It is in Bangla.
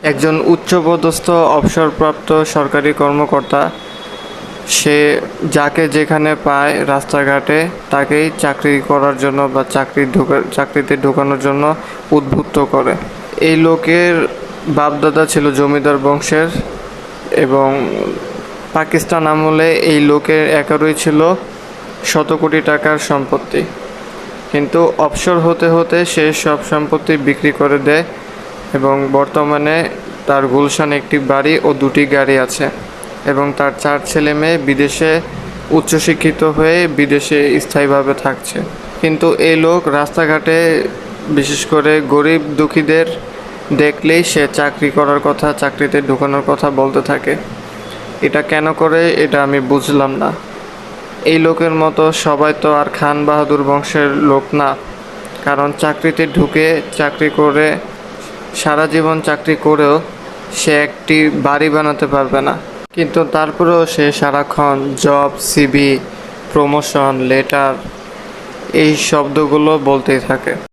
একজন উচ্চপদস্থ অবসরপ্রাপ্ত সরকারি কর্মকর্তা, সে যাকে যেখানে পায় রাস্তাঘাটে তাকেই চাকরি করার জন্য বা চাকরিতে ঢোকানোর জন্য উদ্বুদ্ধ করে। এই লোকের বাপদাদা ছিল জমিদার বংশের এবং পাকিস্তান আমলে এই লোকের একারই ছিল শত কোটি টাকার সম্পত্তি। কিন্তু অবসর হতে হতে সে সব সম্পত্তি বিক্রি করে দেয় এবং বর্তমানে তার গুলশানে একটি বাড়ি ও দুটি গাড়ি আছে এবং তার 4 ছেলে মেয়ে বিদেশে উচ্চশিক্ষিত হয়ে বিদেশে স্থায়ীভাবে থাকছে। কিন্তু এই লোক রাস্তাঘাটে বিশেষ করে গরিব দুঃখীদের দেখলেই সে চাকরি করার কথা, চাকরিতে ঢোকানোর কথা বলতে থাকে। এটা কেন করে এটা আমি বুঝলাম না। এই লোকের মতো সবাই তো আর খান বাহাদুর বংশের লোক না, কারণ চাকরিতে ঢুকে চাকরি করে সারা জীবন চাকরি করেও সে একটি বাড়ি বানাতে পারবে না, কিন্তু তারপরেও সে সারাক্ষণ জব, সিভি, প্রমোশন লেটার এই শব্দগুলো বলতেই থাকে।